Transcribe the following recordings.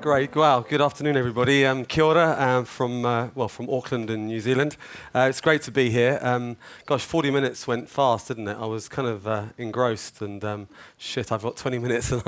Great. Wow. Good afternoon, everybody. Kia ora, from Auckland in New Zealand. It's great to be here. 40 minutes went fast, didn't it? I was kind of engrossed, and I've got 20 minutes, and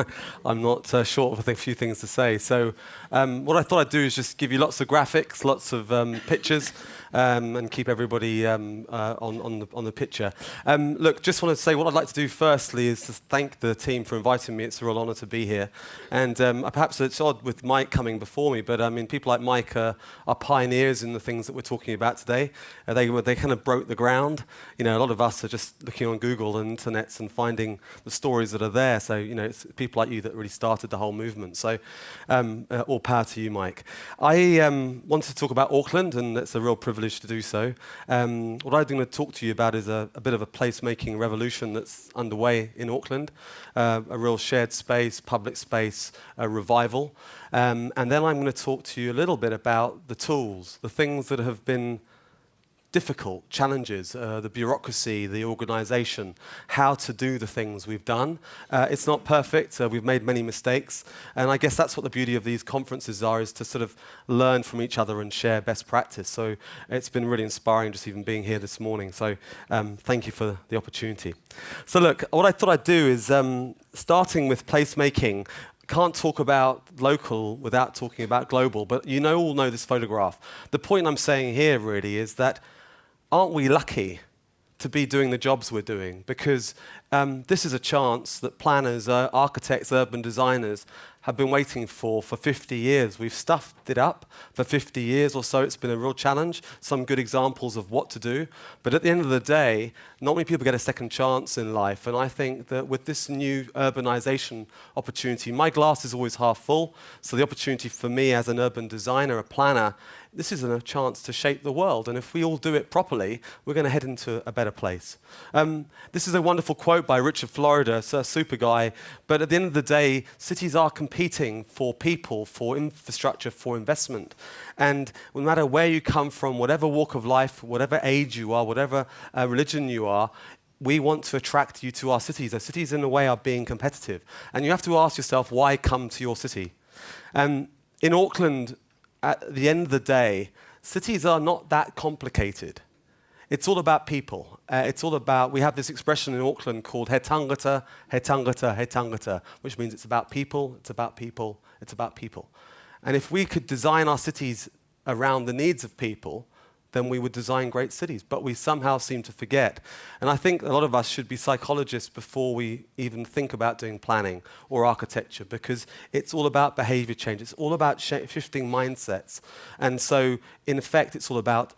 I'm not short of a few things to say. So what I thought I'd do is just give you lots of graphics, lots of pictures, and keep everybody on the picture. Look, just want to say what I'd like to do firstly is to thank the team for inviting me. It's a real honour to be here. And perhaps it's odd with Mike coming before me, but I mean, people like Mike are pioneers in the things that we're talking about today. They kind of broke the ground. You know, a lot of us are just looking on Google and internets and finding the stories that are there. So, you know, it's people like you that really started the whole movement. So, all power to you, Mike. I wanted to talk about Auckland, and it's a real privilege to do so. What I'm going to talk to you about is a bit of a placemaking revolution that's underway in Auckland, a real shared space, public space, revival. And then I'm going to talk to you a little bit about the tools, the things that have been difficult, challenges, the bureaucracy, the organisation, how to do the things we've done. It's not perfect, we've made many mistakes, and I guess that's what the beauty of these conferences are, is to sort of learn from each other and share best practice. So it's been really inspiring just even being here this morning, so thank you for the opportunity. So look, what I thought I'd do is, starting with placemaking, can't talk about local without talking about global, but you all know this photograph. The point I'm saying here really is that aren't we lucky to be doing the jobs we're doing? Because this is a chance that planners, architects, urban designers have been waiting for 50 years. We've stuffed it up for 50 years or so. It's been a real challenge, some good examples of what to do. But at the end of the day, not many people get a second chance in life. And I think that with this new urbanization opportunity, my glass is always half full. So the opportunity for me as an urban designer, a planner, this is a chance to shape the world. And if we all do it properly, we're going to head into a better place. This is a wonderful quote by Richard Florida, a super guy. But at the end of the day, cities are competing for people, for infrastructure, for investment. And no matter where you come from, whatever walk of life, whatever age you are, whatever religion you are, we want to attract you to our cities. Our cities, in a way, are being competitive. And you have to ask yourself, why come to your city? In Auckland, at the end of the day, cities are not that complicated. It's all about people. It's all about, we have this expression in Auckland called he tangata, he tangata, he tangata, which means it's about people, it's about people, it's about people. And if we could design our cities around the needs of people, then we would design great cities. But we somehow seem to forget. And I think a lot of us should be psychologists before we even think about doing planning or architecture, because it's all about behavior change. It's all about shifting mindsets. And so, in effect, it's all about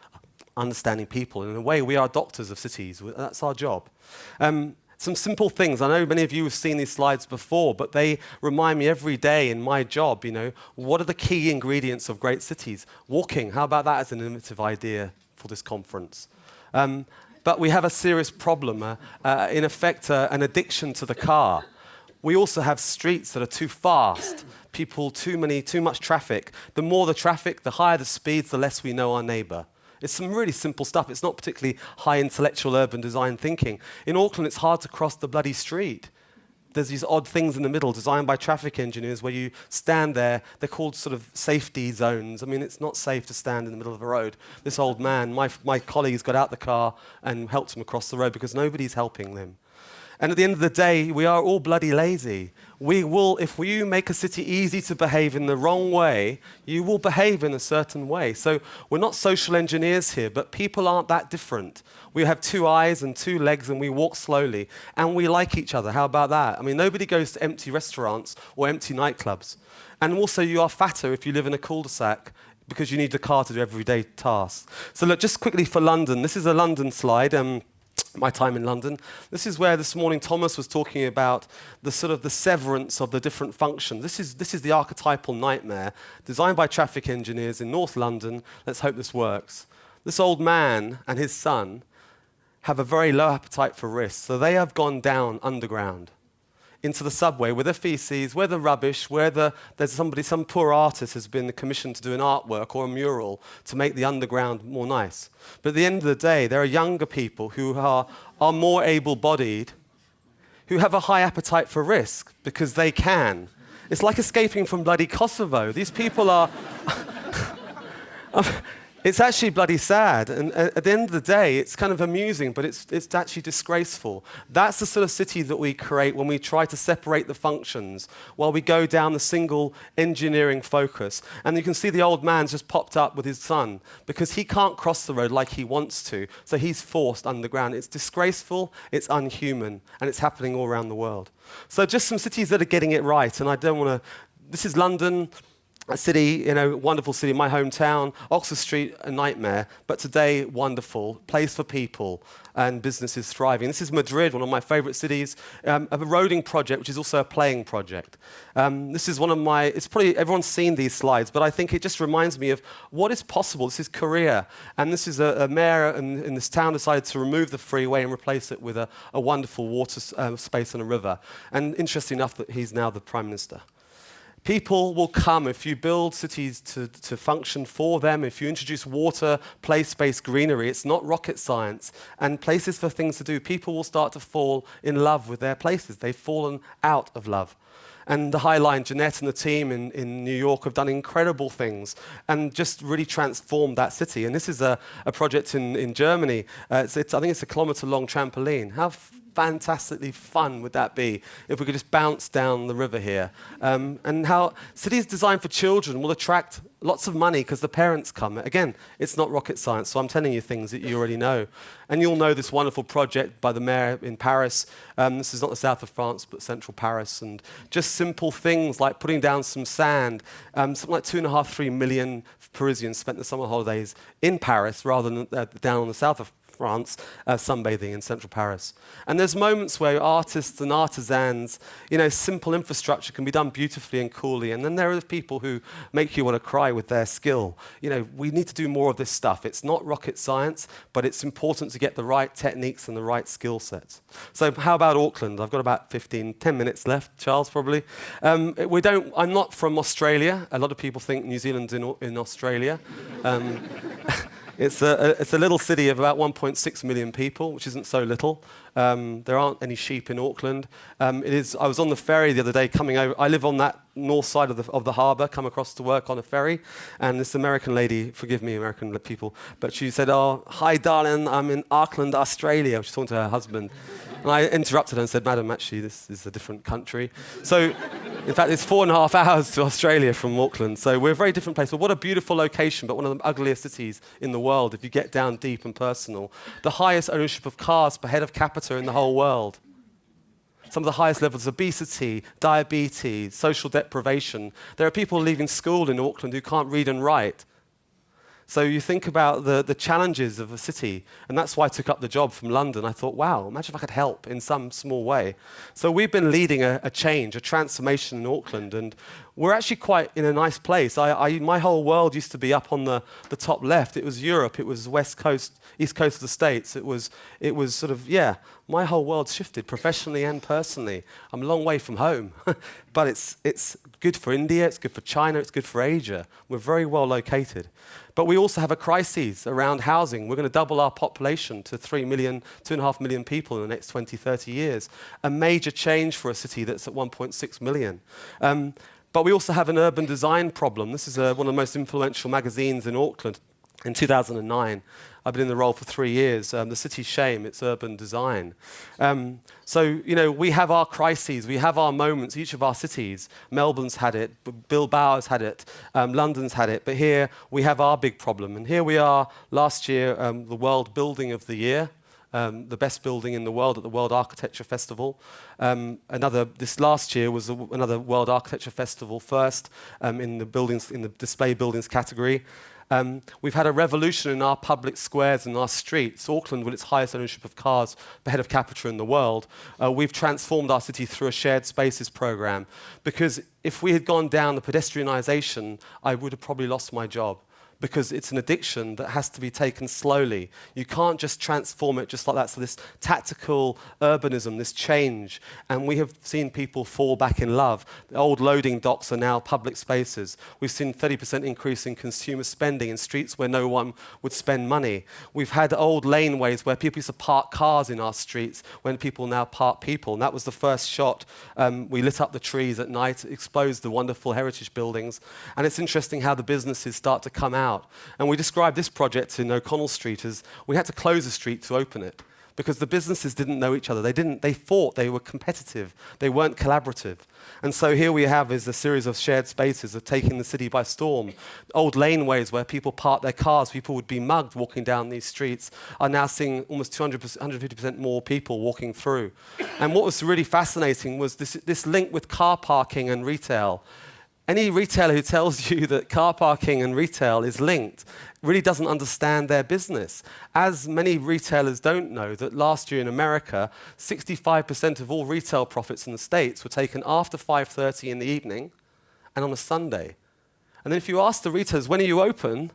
understanding people. And in a way, we are doctors of cities. That's our job. Some simple things. I know many of you have seen these slides before, but they remind me every day in my job, what are the key ingredients of great cities? Walking, how about that as an innovative idea for this conference? But we have a serious problem, in effect, an addiction to the car. We also have streets that are too fast, people, too much traffic. The more the traffic, the higher the speeds, the less we know our neighbour. It's some really simple stuff. It's not particularly high intellectual urban design thinking. In Auckland, it's hard to cross the bloody street. There's these odd things in the middle designed by traffic engineers where you stand there. They're called sort of safety zones. I mean, it's not safe to stand in the middle of a road. This old man, my colleagues got out the car and helped him across the road because nobody's helping them. And at the end of the day, we are all bloody lazy. We will, if you make a city easy to behave in the wrong way, you will behave in a certain way. So we're not social engineers here, but people aren't that different. We have two eyes and two legs, and we walk slowly, and we like each other. How about that? I mean, nobody goes to empty restaurants or empty nightclubs. And also, you are fatter if you live in a cul-de-sac, because you need the car to do everyday tasks. So look, just quickly for London. This is a London slide. My time in London. This is where this morning Thomas was talking about the sort of the severance of the different functions. This is the archetypal nightmare designed by traffic engineers in North London. Let's hope this works. This old man and his son have a very low appetite for risk, so they have gone down underground into the subway where the feces, where the rubbish, where some poor artist has been commissioned to do an artwork or a mural to make the underground more nice. But at the end of the day, there are younger people who are more able-bodied, who have a high appetite for risk because they can. It's like escaping from bloody Kosovo. These people are... It's actually bloody sad, and at the end of the day, it's kind of amusing, but it's actually disgraceful. That's the sort of city that we create when we try to separate the functions, while we go down the single engineering focus. And you can see the old man's just popped up with his son, because he can't cross the road like he wants to, so he's forced underground. It's disgraceful, it's unhuman, and it's happening all around the world. So just some cities that are getting it right, and I don't want to... This is London, a city, wonderful city, my hometown. Oxford Street, a nightmare, but today, wonderful. Place for people and businesses thriving. This is Madrid, one of my favorite cities, a roading project, which is also a playing project. This is one of my, it's probably, everyone's seen these slides, but I think it just reminds me of what is possible. This is Korea, and this is a mayor in this town decided to remove the freeway and replace it with a wonderful water space and a river. And interesting enough that he's now the Prime Minister. People will come if you build cities to function for them, if you introduce water, place-based greenery. It's not rocket science. And places for things to do. People will start to fall in love with their places. They've fallen out of love. And the High Line, Jeanette and the team in New York have done incredible things and just really transformed that city. And this is a project in Germany. I think it's a kilometre-long trampoline. How fantastically fun would that be if we could just bounce down the river here? And how cities designed for children will attract lots of money because the parents come. Again, it's not rocket science, so I'm telling you things that you already know. And you'll know this wonderful project by the mayor in Paris. This is not the south of France, but central Paris. And just simple things like putting down some sand. Something like 2.5, 3 million Parisians spent the summer holidays in Paris rather than down on the south of France, sunbathing in central Paris. And there's moments where artists and artisans, simple infrastructure can be done beautifully and coolly. And then there are people who make you want to cry with their skill. We need to do more of this stuff. It's not rocket science, but it's important to get the right techniques and the right skill sets. So how about Auckland? I've got about 10 minutes left, Charles, probably. I'm not from Australia. A lot of people think New Zealand's in Australia. It's a little city of about 1.6 million people, which isn't so little. There aren't any sheep in Auckland. I was on the ferry the other day coming over. I live on that north side of the harbour, come across to work on a ferry. And this American lady, forgive me, American people, but she said, "Oh, hi, darling, I'm in Auckland, Australia." She's talking to her husband. And I interrupted her and said, "Madam, actually, this is a different country." So, in fact, it's 4.5 hours to Australia from Auckland. So we're a very different place. But what a beautiful location, but one of the ugliest cities in the world, if you get down deep and personal. The highest ownership of cars per head of capita in the whole world. Some of the highest levels of obesity, diabetes, social deprivation. There are people leaving school in Auckland who can't read and write. So you think about the challenges of a city, and that's why I took up the job from London. I thought, wow, imagine if I could help in some small way. So we've been leading a change, a transformation in Auckland, and we're actually quite in a nice place. My whole world used to be up on the top left. It was Europe, it was West Coast, East Coast of the States. It was sort of, my whole world's shifted professionally and personally. I'm a long way from home, but it's good for India, it's good for China, it's good for Asia. We're very well located. But we also have a crisis around housing. We're going to double our population to 3 million, 2.5 million people in the next 20, 30 years. A major change for a city that's at 1.6 million. But we also have an urban design problem. This is one of the most influential magazines in Auckland in 2009. I've been in the role for 3 years. The city's shame, it's urban design. So, we have our crises, we have our moments, each of our cities. Melbourne's had it, Bilbao's had it, London's had it, but here we have our big problem. And here we are last year, the World Building of the Year. The best building in the world at the World Architecture Festival. This last year was another World Architecture Festival first in the display buildings category. We've had a revolution in our public squares and our streets. Auckland, with its highest ownership of cars per head of capita in the world, we've transformed our city through a shared spaces program. Because if we had gone down the pedestrianisation, I would have probably lost my job. because it's an addiction that has to be taken slowly. You can't just transform it just like that. So this tactical urbanism, this change, and we have seen people fall back in love. The old loading docks are now public spaces. We've seen 30% increase in consumer spending in streets where no one would spend money. We've had old laneways where people used to park cars in our streets when people now park people. And that was the first shot. We lit up the trees at night, exposed the wonderful heritage buildings. And it's interesting how the businesses start to come out. And we described this project in O'Connell Street as we had to close a street to open it because the businesses didn't know each other. They fought, they were competitive, they weren't collaborative. And so here we have is a series of shared spaces of taking the city by storm. Old laneways where people park their cars, people would be mugged walking down these streets, are now seeing almost 150% more people walking through. And what was really fascinating was this link with car parking and retail. Any retailer who tells you that car parking and retail is linked really doesn't understand their business. As many retailers don't know that last year in America, 65% of all retail profits in the States were taken after 5:30 in the evening and on a Sunday. And then if you ask the retailers, when are you open?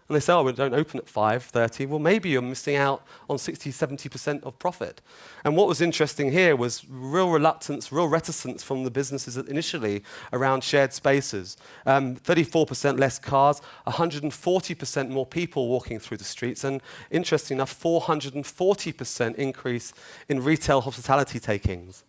And they say, oh, we don't open at 5:30. Well, maybe you're missing out on 60-70% of profit. And what was interesting here was real reluctance, real reticence from the businesses initially around shared spaces. 34% less cars, 140% more people walking through the streets, and interesting enough, 440% increase in retail hospitality takings.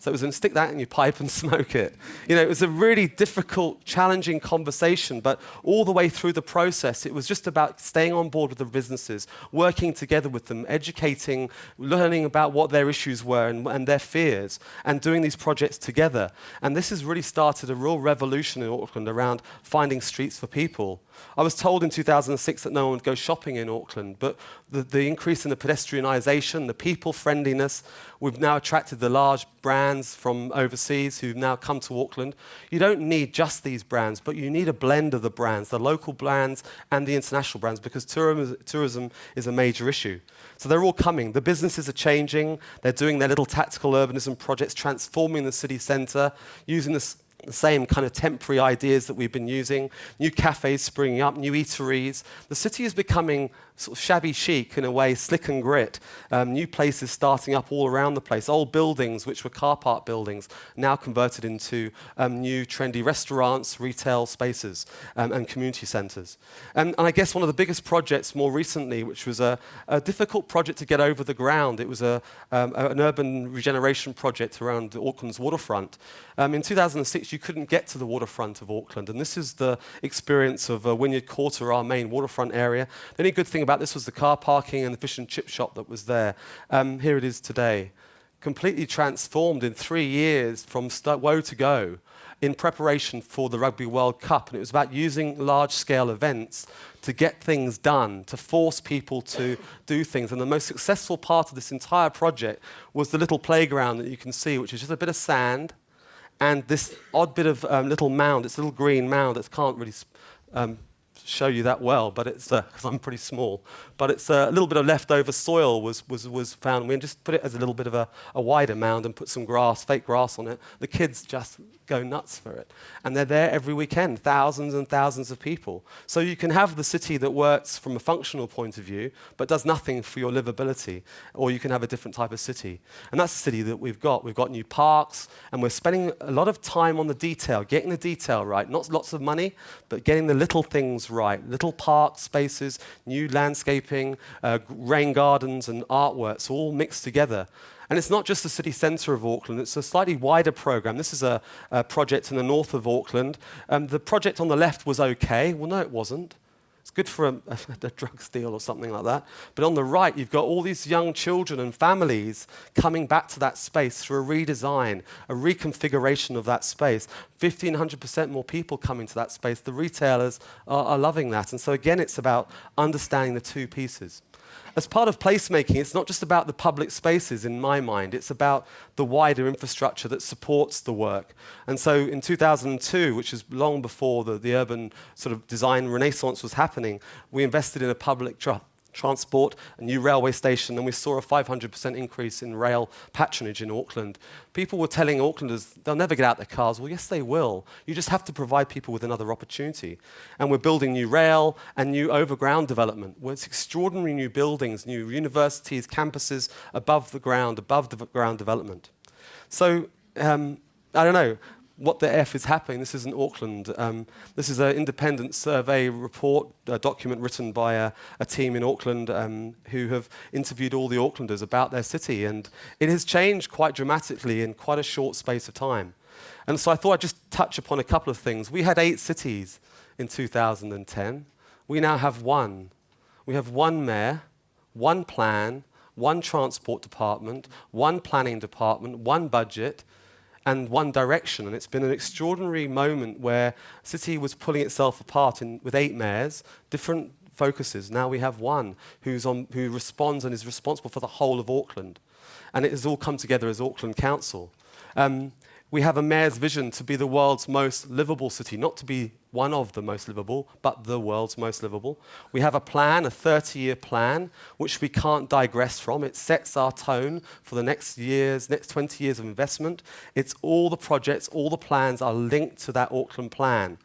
So it was, stick that in your pipe and smoke it. You know, it was a really difficult, challenging conversation, but all the way through the process, it was just about staying on board with the businesses, working together with them, educating, learning about what their issues were and their fears, and doing these projects together. And this has really started a real revolution in Auckland around finding streets for people. I was told in 2006 that no one would go shopping in Auckland, but the increase in the pedestrianisation, the people friendliness, we've now attracted the large brands from overseas who've now come to Auckland. You don't need just these brands, but you need a blend of the brands, the local brands and the international brands, because tourism is a major issue. So they're all coming. The businesses are changing. They're doing their little tactical urbanism projects, transforming the city centre, using the same kind of temporary ideas that we've been using, new cafes springing up, new eateries. The city is becoming sort of shabby chic in a way, slick and grit. New places starting up all around the place. Old buildings, which were car park buildings, now converted into new trendy restaurants, retail spaces, and community centres. And I guess one of the biggest projects more recently, which was a difficult project to get over the ground, it was an urban regeneration project around Auckland's Waterfront. In 2006, you couldn't get to the waterfront of Auckland, and this is the experience of Wynyard Quarter, our main waterfront area. The only good thing about this was the car parking and the fish and chip shop that was there. Here it is today, completely transformed in 3 years from woe to go in preparation for the Rugby World Cup. And it was about using large-scale events to get things done, to force people to do things. And the most successful part of this entire project was the little playground that you can see, which is just a bit of sand and this odd bit of little mound. It's a little green mound that can't really show you that well, but it's because I'm pretty small. But it's a little bit of leftover soil was found. We just put it as a little bit of a wider mound and put some grass, fake grass on it. The kids just go nuts for it. And they're there every weekend, thousands and thousands of people. So you can have the city that works from a functional point of view, but does nothing for your livability, or you can have a different type of city. And that's the city that we've got. We've got new parks, and we're spending a lot of time on the detail, getting the detail right. Not lots of money, but getting the little things right. Little park spaces, new landscaping, rain gardens and artworks, all mixed together. And it's not just the city centre of Auckland, it's a slightly wider programme. This is a project in the north of Auckland. The project on the left was okay. Well, no, it wasn't. It's good for a drugs deal or something like that. But on the right, you've got all these young children and families coming back to that space through a redesign, a reconfiguration of that space. 1,500% more people coming to that space. The retailers are loving that. And so again, it's about understanding the two pieces. As part of placemaking, it's not just about the public spaces in my mind, it's about the wider infrastructure that supports the work. And so in 2002, which is long before the urban sort of design renaissance was happening, we invested in a public transport, a new railway station, and we saw a 500% increase in rail patronage in Auckland. People were telling Aucklanders they'll never get out their cars. Well, yes, they will. You just have to provide people with another opportunity. And we're building new rail and new overground development. Well, it's extraordinary new buildings, new universities, campuses above the ground development. So, I don't know what the F is happening. This isn't Auckland. This is an independent survey report, a document written by a team in Auckland who have interviewed all the Aucklanders about their city, and it has changed quite dramatically in quite a short space of time. And so I thought I'd just touch upon a couple of things. We had 8 cities in 2010. We now have 1. We have 1 mayor, 1 plan, 1 transport department, 1 planning department, 1 budget, and 1 direction. And it's been an extraordinary moment where the city was pulling itself apart with 8 mayors, different focuses. Now we have 1 who responds and is responsible for the whole of Auckland. And it has all come together as Auckland Council. We have a mayor's vision to be the world's most livable city, not to be one of the most livable, but the world's most livable. We have a plan, a 30-year plan, which we can't digress from. It sets our tone for the next 20 years of investment. It's all the projects, all the plans are linked to that Auckland plan.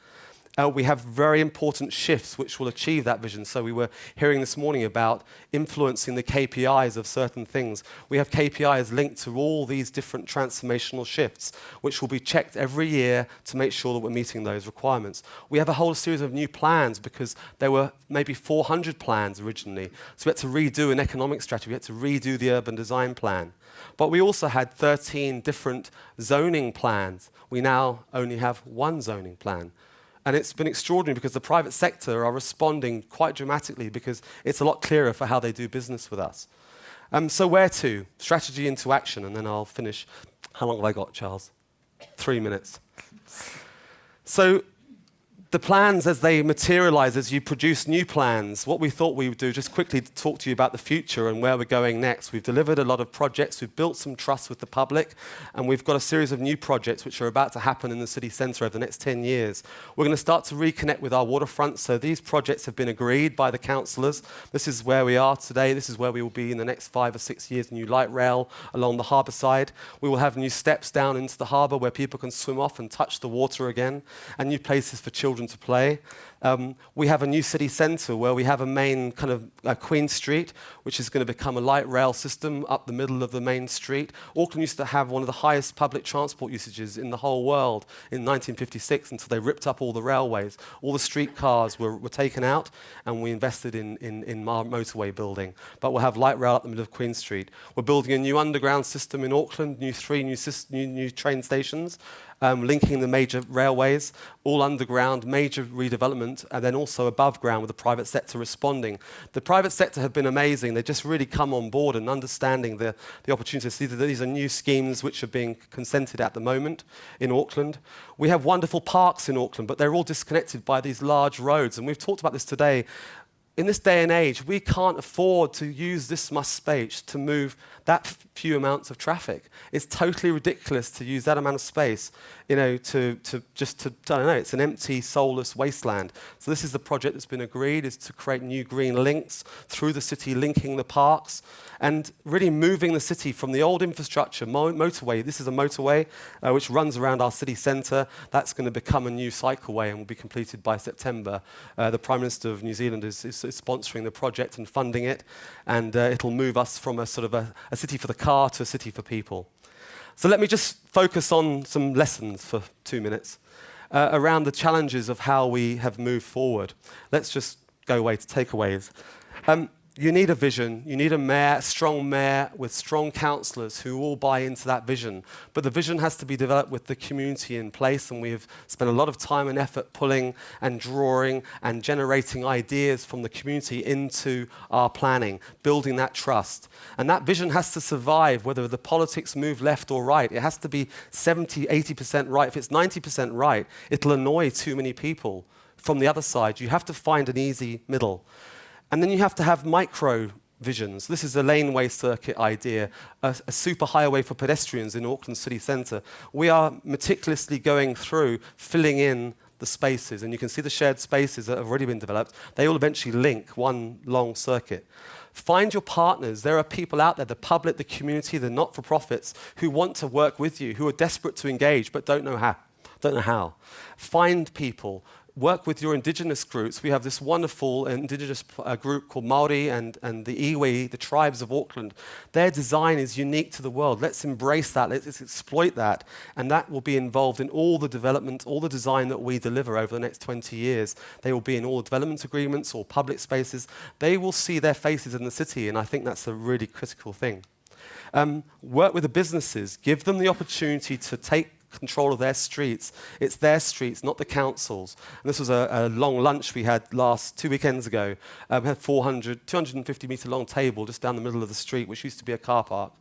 We have very important shifts which will achieve that vision. So we were hearing this morning about influencing the KPIs of certain things. We have KPIs linked to all these different transformational shifts, which will be checked every year to make sure that we're meeting those requirements. We have a whole series of new plans because there were maybe 400 plans originally. So we had to redo an economic strategy. We had to redo the urban design plan. But we also had 13 different zoning plans. We now only have 1 zoning plan. And it's been extraordinary because the private sector are responding quite dramatically because it's a lot clearer for how they do business with us. So where to? Strategy into action, and then I'll finish. How long have I got, Charles? 3 minutes. So the plans as they materialize, as you produce new plans, what we thought we would do, just quickly talk to you about the future and where we're going next. We've delivered a lot of projects, we've built some trust with the public, and we've got a series of new projects which are about to happen in the city centre over the next 10 years. We're going to start to reconnect with our waterfront, so these projects have been agreed by the councillors. This is where we are today, this is where we will be in the next 5 or 6 years, new light rail along the harbour side. We will have new steps down into the harbour where people can swim off and touch the water again, and new places for children to play. We have a new city centre where we have a main kind of Queen Street, which is going to become a light rail system up the middle of the main street. Auckland used to have one of the highest public transport usages in the whole world in 1956 until they ripped up all the railways. All the streetcars were taken out, and we invested in motorway building. But we'll have light rail up the middle of Queen Street. We're building a new underground system in Auckland, three new train stations, linking the major railways, all underground, major redevelopment, and then also above ground with the private sector responding. The private sector have been amazing. They've just really come on board and understanding the opportunities. These are new schemes which are being consented at the moment in Auckland. We have wonderful parks in Auckland, but they're all disconnected by these large roads. And we've talked about this today. In this day and age, we can't afford to use this much space to move that few amounts of traffic. It's totally ridiculous to use that amount of space, I don't know, it's an empty, soulless wasteland. So this is the project that's been agreed, is to create new green links through the city, linking the parks, and really moving the city from the old infrastructure, motorway. This is a motorway which runs around our city centre. That's going to become a new cycleway and will be completed by September. The Prime Minister of New Zealand is sponsoring the project and funding it, and it'll move us from a sort of a city for the car to a city for people. So let me just focus on some lessons for 2 minutes around the challenges of how we have moved forward. Let's just go away to takeaways. You need a vision. You need a strong mayor with strong councillors who all buy into that vision. But the vision has to be developed with the community in place, and we have spent a lot of time and effort pulling and drawing and generating ideas from the community into our planning, building that trust. And that vision has to survive whether the politics move left or right. It has to be 70, 80% right. If it's 90% right, it'll annoy too many people from the other side. You have to find an easy middle. And then you have to have micro visions. This is a laneway circuit idea, a super highway for pedestrians in Auckland city centre. We are meticulously going through, filling in the spaces, and you can see the shared spaces that have already been developed. They all eventually link one long circuit. Find your partners. There are people out there, the public, the community, the not-for-profits, who want to work with you, who are desperate to engage but don't know how. Find people. Work with your indigenous groups. We have this wonderful indigenous group called Māori and the iwi, the tribes of Auckland. Their design is unique to the world. Let's embrace that. Let's exploit that. And that will be involved in all the development, all the design that we deliver over the next 20 years. They will be in all the development agreements or public spaces. They will see their faces in the city, and I think that's a really critical thing. Work with the businesses. Give them the opportunity to take control of their streets. It's their streets, not the council's. And this was a long lunch we had 2 weekends ago. We had 250 metre long table just down the middle of the street, which used to be a car park.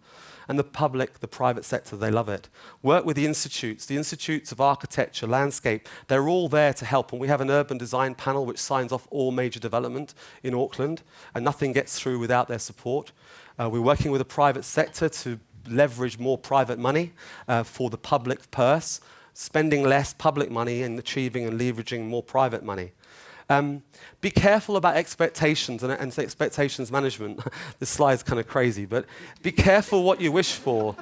And the public, the private sector, they love it. Work with the institutes of architecture, landscape. They're all there to help. And we have an urban design panel which signs off all major development in Auckland, and nothing gets through without their support. We're working with the private sector to leverage more private money for the public purse, spending less public money and achieving and leveraging more private money. Be careful about expectations and expectations management. This slide's kind of crazy, but be careful what you wish for.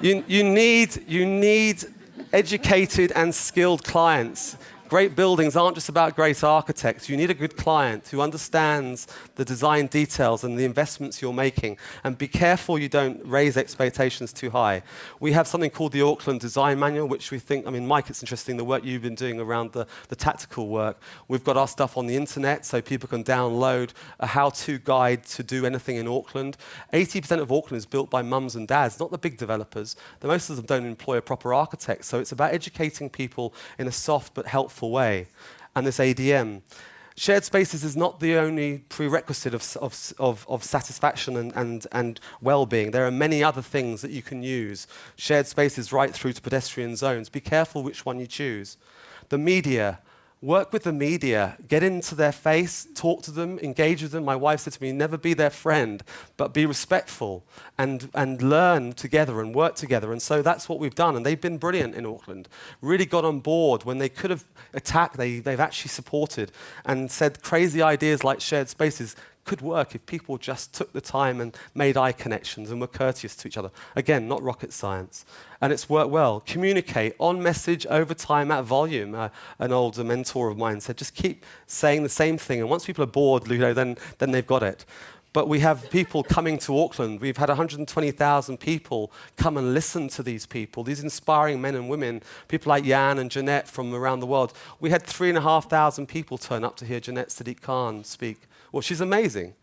You need educated and skilled clients. Great buildings aren't just about great architects. You need a good client who understands the design details and the investments you're making. And be careful you don't raise expectations too high. We have something called the Auckland Design Manual, which we think, Mike, it's interesting, the work you've been doing around the tactical work. We've got our stuff on the internet so people can download a how-to guide to do anything in Auckland. 80% of Auckland is built by mums and dads, not the big developers. Most of them don't employ a proper architect. So it's about educating people in a soft but helpful way. And this ADM. Shared spaces is not the only prerequisite of satisfaction and well-being. There are many other things that you can use. Shared spaces right through to pedestrian zones. Be careful which one you choose. The media. Work with the media, get into their face, talk to them, engage with them. My wife said to me, never be their friend, but be respectful and learn together and work together. And so that's what we've done. And they've been brilliant in Auckland. Really got on board. When they could have attacked, they've actually supported and said crazy ideas like shared spaces could work if people just took the time and made eye connections and were courteous to each other. Again, not rocket science. And it's worked well. Communicate on message, over time, at volume. An old mentor of mine said, just keep saying the same thing. And once people are bored, Ludo, then they've got it. But we have people coming to Auckland. We've had 120,000 people come and listen to these people, these inspiring men and women, people like Jan and Jeanette from around the world. We had 3,500 people turn up to hear Jeanette Sadiq Khan speak. Well, she's amazing.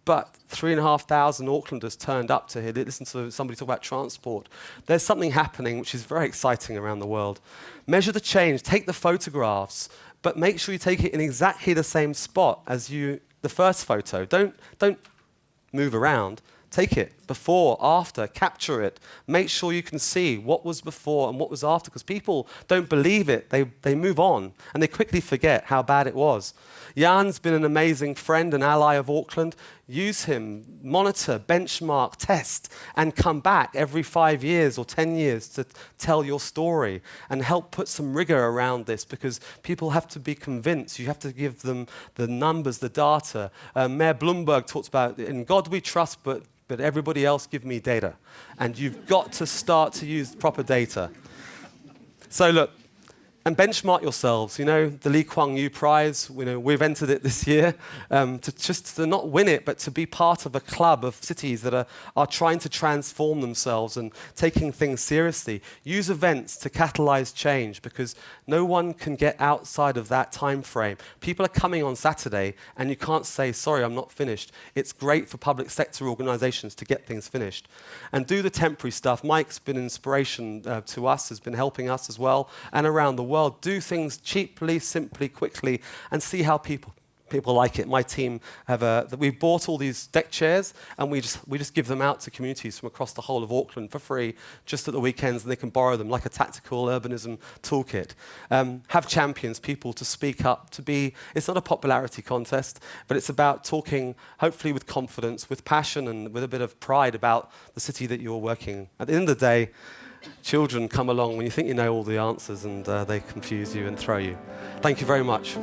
But 3,500 Aucklanders turned up to hear, listen to somebody talk about transport. There's something happening which is very exciting around the world. Measure the change, take the photographs, but make sure you take it in exactly the same spot as the first photo. Don't move around. Take it before, after, capture it. Make sure you can see what was before and what was after, because people don't believe it. They move on, and they quickly forget how bad it was. Jan's been an amazing friend and ally of Auckland. Use him, monitor, benchmark, test, and come back every 5 years or 10 years to tell your story and help put some rigor around this, because people have to be convinced. You have to give them the numbers, the data. Mayor Bloomberg talks about, in God we trust, but everybody else give me data. And you've got to start to use proper data. So look, and benchmark yourselves. The Lee Kuan Yew Prize, we've entered it this year, to not win it, but to be part of a club of cities that are trying to transform themselves and taking things seriously. Use events to catalyze change, because no one can get outside of that time frame. People are coming on Saturday, and you can't say, sorry, I'm not finished. It's great for public sector organizations to get things finished. And do the temporary stuff. Mike's been an inspiration to us, has been helping us as well, and around the world. Do things cheaply, simply, quickly, and see how people people like it. My team we bought all these deck chairs, and we just give them out to communities from across the whole of Auckland for free, just at the weekends, and they can borrow them like a tactical urbanism toolkit. Have champions, people to speak up, it's not a popularity contest, but it's about talking, hopefully with confidence, with passion, and with a bit of pride about the city that you're working. At the end of the day, children come along when you think you know all the answers, and they confuse you and throw you. Thank you very much.